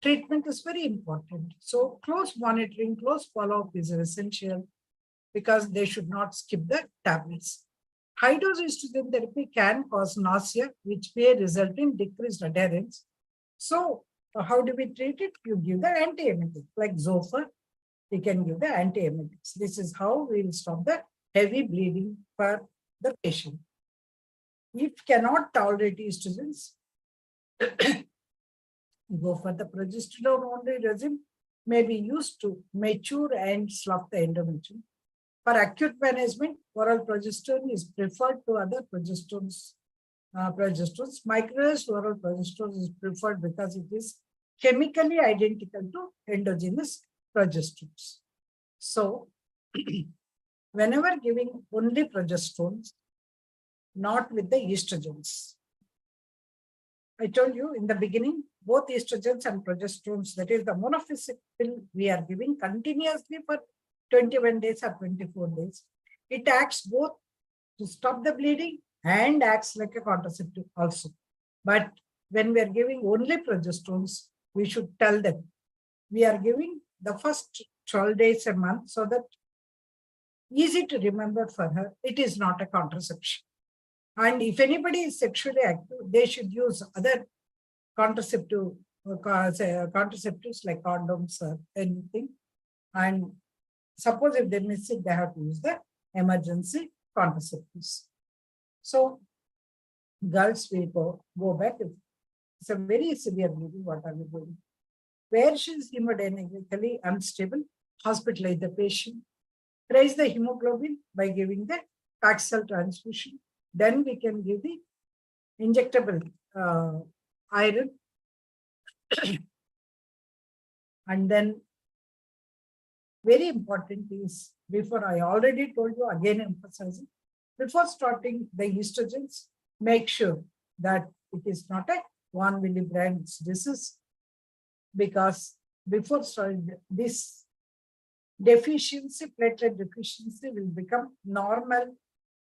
treatment is very important. So close monitoring, close follow-up is essential, because they should not skip the tablets. High dose estrogen therapy can cause nausea, which may result in decreased adherence. So how do we treat it? You give the antiemetic like Zofar we can give the antiemetics. This is how we will stop the heavy bleeding for the patient. If cannot tolerate estrogens, go for the progesterone only regime, may be used to mature and slough the endometrium. For acute management, oral progesterone is preferred to other progesterones. Microdosed oral progesterone is preferred because it is chemically identical to endogenous progesterones. So, whenever giving only progesterones, not with the estrogens. I told you in the beginning, both estrogens and progesterones, that is the monophasic pill we are giving continuously for 21 days or 24 days. It acts both to stop the bleeding and acts like a contraceptive also. But when we are giving only progesterones, we should tell them we are giving the first 12 days a month so that easy to remember for her, it is not a contraception. And if anybody is sexually active, they should use other contraceptives like condoms or anything. And suppose if they miss it, they have to use the emergency contraceptives. So girls will go back. It's a very severe bleeding. What are we doing? Where she is hemodynamically unstable, hospitalize the patient, raise the hemoglobin by giving the Paxil transfusion. Then we can give the injectable iron. And then very important is, before I already told you, again emphasizing, before starting the estrogens, make sure that it is not a 1 milligrams disease, because before starting this deficiency, platelet deficiency will become normal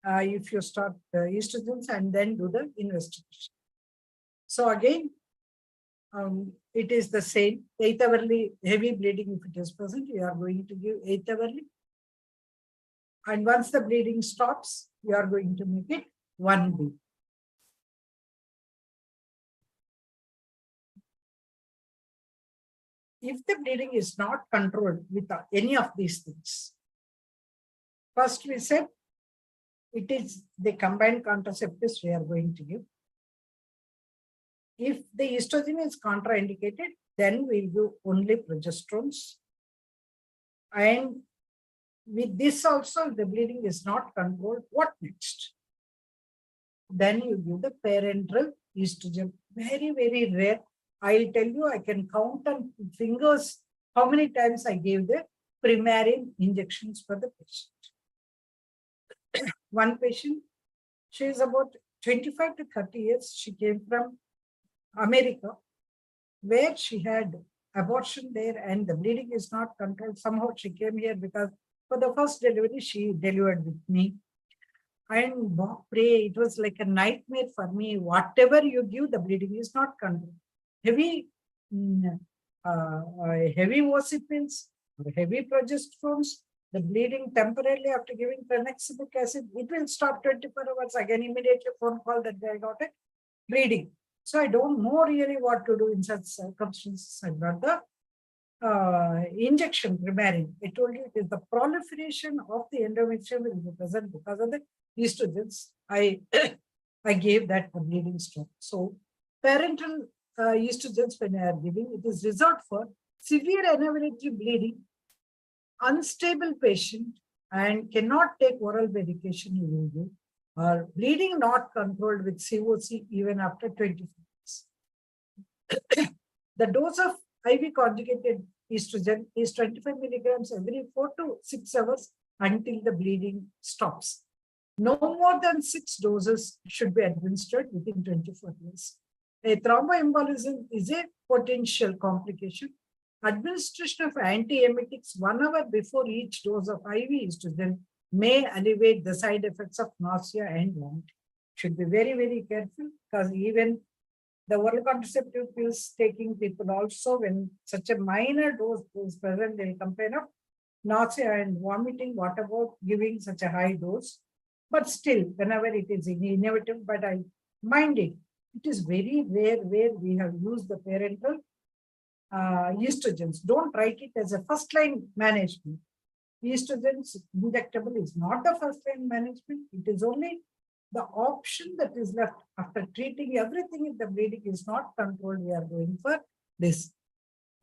if you start estrogens and then do the investigation. So again, it is the same. 8 hourly heavy bleeding, if it is present, you are going to give 8 hourly. And once the bleeding stops, you are going to make it 1 week. If the bleeding is not controlled with any of these things, first we said it is the combined contraceptives we are going to give. If the estrogen is contraindicated, then we'll give only progesterones. And with this also, if the bleeding is not controlled, what next? Then you give the parenteral estrogen. Very, very rare. I'll tell you, I can count on fingers how many times I gave the Primarin injections for the patient. One patient, she is about 25 to 30 years. She came from America, where she had abortion there and the bleeding is not controlled. Somehow she came here because for the first delivery, she delivered with me. And pray, it was like a nightmare for me. Whatever you give, the bleeding is not controlled. Heavy OCPs, heavy progesterones, the bleeding temporarily after giving tranexamic acid, it will stop 24 hours. Again, immediately phone call that they got it, bleeding. So I don't know really what to do in such circumstances. I got the injection Primarin. I told you it is the proliferation of the endometrium will be present because of the estrogens. I gave that for bleeding stop. So parenteral estrogens when I are giving, it is reserved for severe aneurysm bleeding, unstable patient, and cannot take oral medication you will give, or bleeding not controlled with COC even after 20 days. The dose of IV conjugated estrogen is 25 milligrams every 4 to 6 hours until the bleeding stops. No more than 6 doses should be administered within 24 hours. A thromboembolism is a potential complication. Administration of antiemetics 1 hour before each dose of IV estrogen may alleviate the side effects of nausea and vomiting. Should be very, very careful, because even the oral contraceptive pills taking people also, when such a minor dose is present, they'll complain of nausea and vomiting. What about giving such a high dose? But still, whenever it is inevitable, but I mind it, it is very rare where we have used the parenteral estrogens. Don't write it as a first line management. Estrogens injectable is not the first line management. It is only the option that is left after treating everything. If the bleeding is not controlled, we are going for this.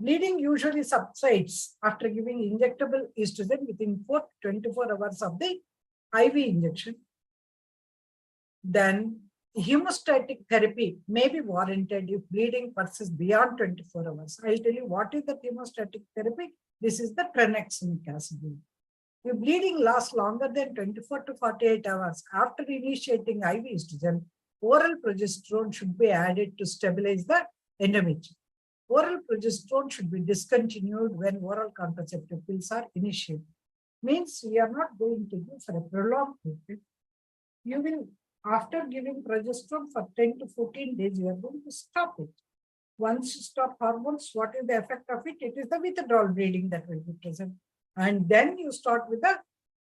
Bleeding usually subsides after giving injectable estrogen within 4 to 24 hours of the IV injection. Then hemostatic therapy may be warranted if bleeding persists beyond 24 hours. I'll tell you what is the hemostatic therapy. This is the tranexamic acid. If bleeding lasts longer than 24 to 48 hours after initiating IV estrogen, oral progesterone should be added to stabilize the endometrium. Oral progesterone should be discontinued when oral contraceptive pills are initiated. Means we are not going to give for a prolonged period. You will, after giving progesterone for 10 to 14 days, you are going to stop it. Once you stop hormones, what is the effect of it? It is the withdrawal bleeding that will be present. And then you start with the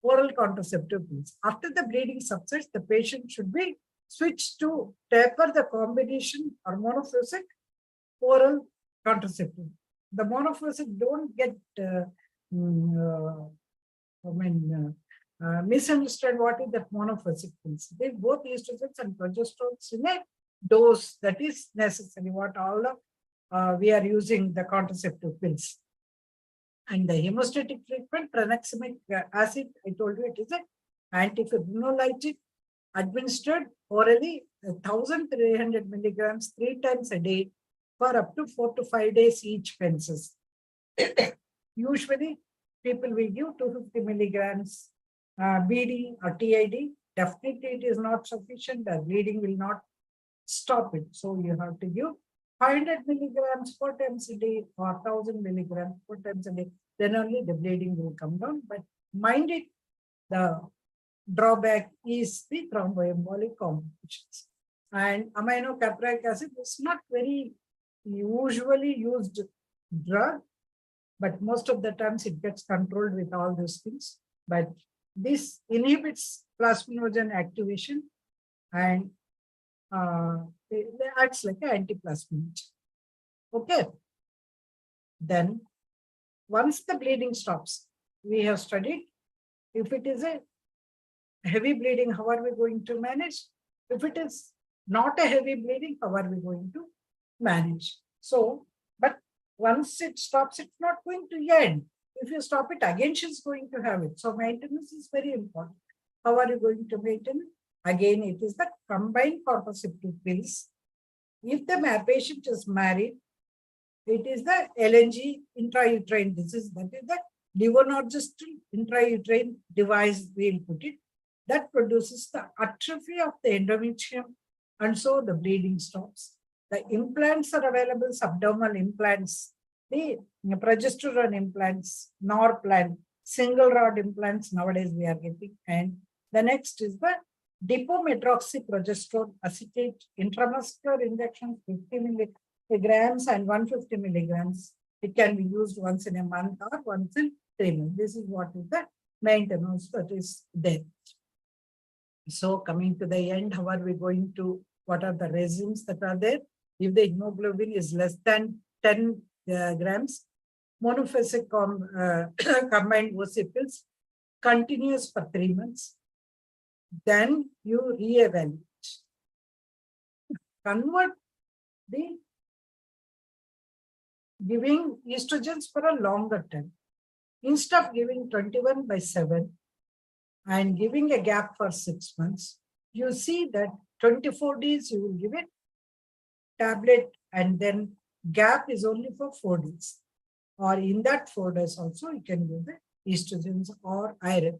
oral contraceptive pills. After the bleeding subsides, the patient should be switched to taper the combination or monophasic oral contraceptive. The monophasic don't get misunderstand what is that monophasic pills. They both estrogens and progesterones in a dose that is necessary. What all of we are using the contraceptive pills. And the hemostatic treatment, tranexamic acid, I told you it is an antifibrinolytic administered orally 1,300 milligrams 3 times a day for up to 4 to 5 days each pences. Usually, people will give 250 milligrams BD or TID. Definitely, it is not sufficient. The bleeding will not stop it. So, you have to give 500 milligrams 4 times a day or 1,000 milligrams 4 times a day. Then only the bleeding will come down. But mind it, the drawback is the thromboembolic complications. And aminocaproic acid is not very usually used drug, but most of the times it gets controlled with all these things. But this inhibits plasminogen activation and it acts like an antiplasminogen. Okay. Then once the bleeding stops, we have studied if it is a heavy bleeding, how are we going to manage? If it is not a heavy bleeding, how are we going to manage? So, but once it stops, it's not going to end. If you stop it, again, she's going to have it. So, maintenance is very important. How are you going to maintain it? Again, it is the combined contraceptive pills. If the patient is married, it is the LNG intrauterine disease. That is the levonorgestrel intrauterine device, we'll put it. That produces the atrophy of the endometrium, and so the bleeding stops. The implants are available, subdermal implants, the progesterone implants, Norplan, single rod implants nowadays we are getting. And the next is the dipomedroxyprogesterone acetate intramuscular injections, 50 milligrams and 150 milligrams. It can be used once in a month or once in 3 months. This is what is the maintenance that is there. So coming to the end, how are we going to, what are the regimes that are there? If the hemoglobin is less than 10 grams, monophasic combined OC pills continues for 3 months. Then you reevaluate. Convert the giving estrogens for a longer time. Instead of giving 21/7 and giving a gap for 6 months, you see that 24 days you will give it tablet and then gap is only for 4 days. Or in that 4 days also you can give the estrogens or iron.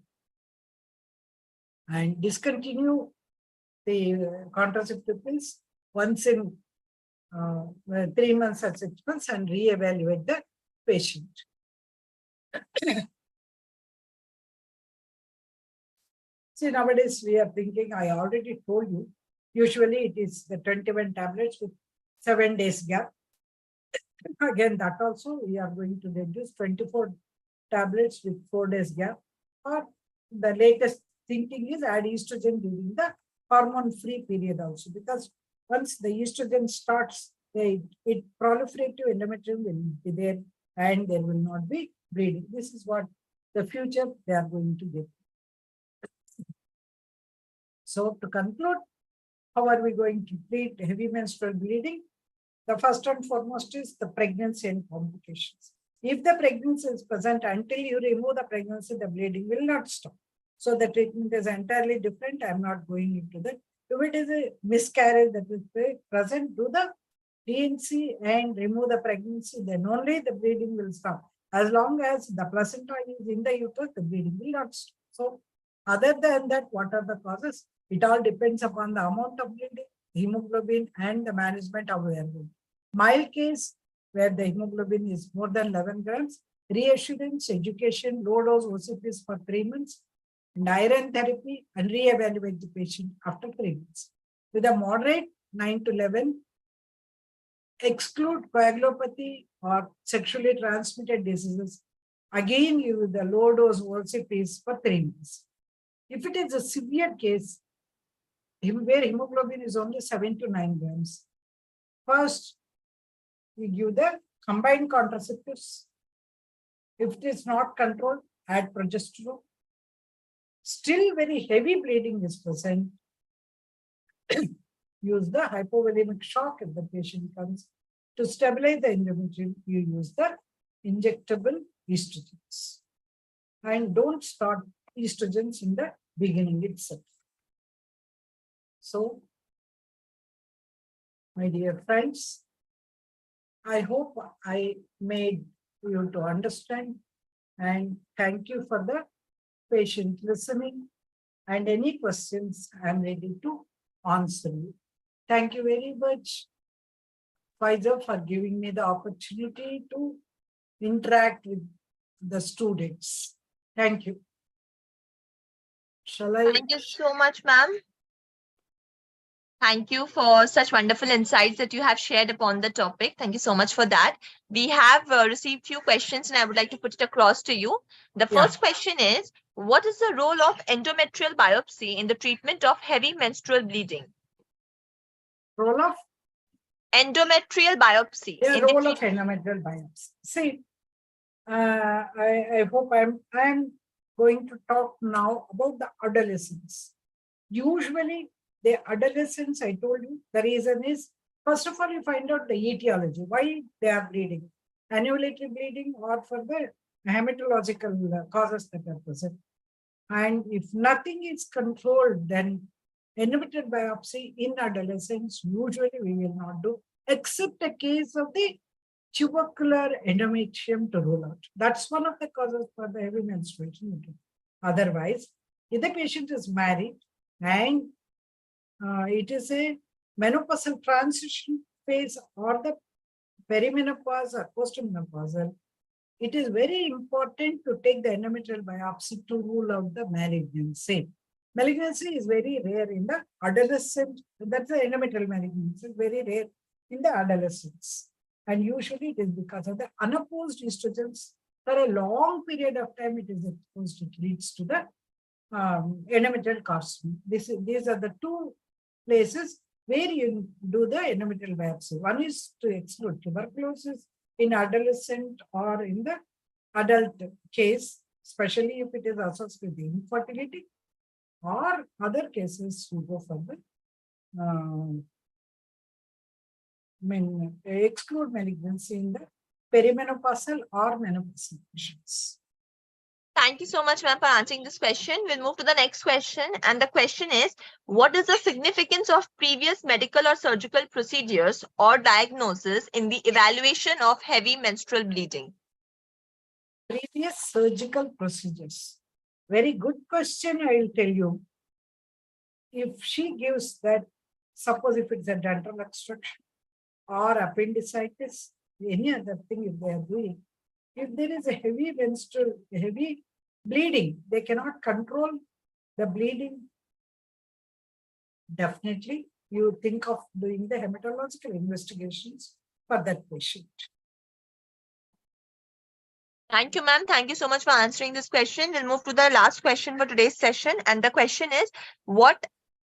And discontinue the contraceptive pills once in 3 months or 6 months and reevaluate the patient. See, nowadays we are thinking, I already told you, usually it is the 21 tablets with 7 days gap. Again, that also we are going to reduce 24 tablets with 4 days gap. Or the latest thinking is add estrogen during the hormone-free period also, because once the estrogen starts it proliferative endometrium will be there and there will not be bleeding. This is what the future they are going to get. So to conclude, how are we going to treat heavy menstrual bleeding? The first and foremost is the pregnancy and complications. If the pregnancy is present, until you remove the pregnancy, the bleeding will not stop. So the treatment is entirely different. I'm not going into that. If it is a miscarriage that is present, do the DNC and remove the pregnancy, then only the bleeding will stop. As long as the placenta is in the uterus, the bleeding will not stop. So other than that, what are the causes? It all depends upon the amount of bleeding, hemoglobin, and the management of wearable. Mild case, where the hemoglobin is more than 11 grams, reassurance, education, low dose OCPs for 3 months, and iron therapy, and re-evaluate the patient after 3 months. With a moderate 9 to 11, exclude coagulopathy or sexually transmitted diseases. Again, use the low dose OCPs for 3 months. If it is a severe case, where hemoglobin is only 7 to 9 grams, first, we give the combined contraceptives. If it is not controlled, add progesterone. Still very heavy bleeding is present, use the hypovolemic shock if the patient comes. To stabilize the endometrium, you use the injectable estrogens. And don't start estrogens in the beginning itself. So, my dear friends, I hope I made you to understand, and thank you for the patient listening, and any questions I'm ready to answer you. Thank you very much, Pfizer, for giving me the opportunity to interact with the students. Thank you. Shall I? Thank you so much, ma'am. Thank you for such wonderful insights that you have shared upon the topic. Thank you so much for that. We have received few questions and I would like to put it across to you. The first question is, what is the role of endometrial biopsy in the treatment of heavy menstrual bleeding? Role of? Endometrial biopsy. Yeah, role of endometrial biopsy. See, I hope I'm going to talk now about the adolescents. Usually, the adolescents, I told you, the reason is, first of all, you find out the etiology, why they are bleeding, annulatory bleeding or for the hematological causes that are present. And if nothing is controlled, then endometrial biopsy in adolescents, usually we will not do, except a case of the tubercular endometrium to rule out. That's one of the causes for the heavy menstruation. Otherwise, if the patient is married and it is a menopausal transition phase or the perimenopause or postmenopausal, it is very important to take the endometrial biopsy to rule out the malignancy. Malignancy is very rare in the adolescent. That's the endometrial malignancy, very rare in the adolescents. And usually it is because of the unopposed estrogens. For a long period of time, it is exposed, it leads to the endometrial carcinoma. These are the two places where you do the endometrial biopsy. One is to exclude tuberculosis in adolescent or in the adult case, especially if it is associated with infertility, or other cases you go for the exclude malignancy in the perimenopausal or menopausal patients. Thank you so much, ma'am, for answering this question. We'll move to the next question. And the question is, what is the significance of previous medical or surgical procedures or diagnosis in the evaluation of heavy menstrual bleeding? Previous surgical procedures. Very good question, I will tell you. If she gives that, suppose if it's a dental extraction or appendicitis, any other thing if they are doing, if there is a heavy bleeding, they cannot control the bleeding. Definitely, you think of doing the hematological investigations for that patient. Thank you, ma'am. Thank you so much for answering this question. We'll move to the last question for today's session. And the question is, what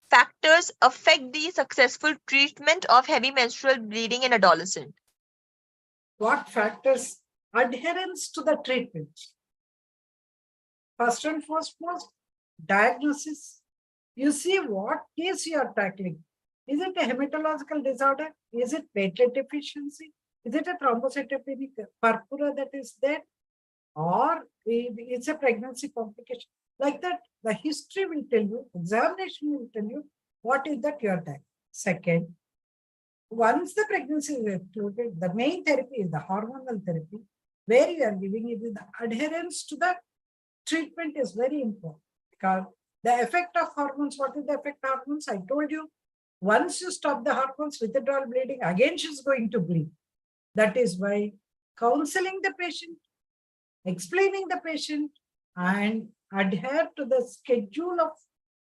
factors affect the successful treatment of heavy menstrual bleeding in adolescent? What factors? Adherence to the treatment. First and foremost, diagnosis. You see what case you are tackling. Is it a hematological disorder? Is it platelet deficiency? Is it a thrombocytopenic purpura that is there? Or it's a pregnancy complication? Like that, the history will tell you, examination will tell you what is that you are tackling. Second, once the pregnancy is excluded, the main therapy is the hormonal therapy, where you are giving it the adherence to the treatment is very important, because the effect of hormones, what is the effect of hormones? I told you, once you stop the hormones, withdrawal bleeding, again she's going to bleed. That is why counseling the patient, explaining the patient, and adhere to the schedule of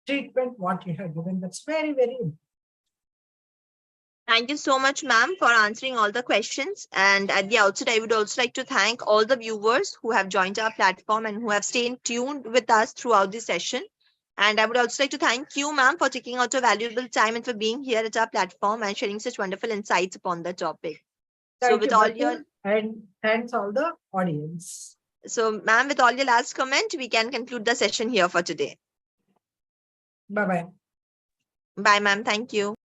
treatment what you have given. That's very, very important. Thank you so much, ma'am, for answering all the questions. And at the outset, I would also like to thank all the viewers who have joined our platform and who have stayed tuned with us throughout the session. And I would also like to thank you, ma'am, for taking out your valuable time and for being here at our platform and sharing such wonderful insights upon the topic. So Thank with you, all your Batul, and thanks all the audience. so ma'am, with all your last comment, we can conclude the session here for today. Bye-bye. Bye, ma'am. Thank you.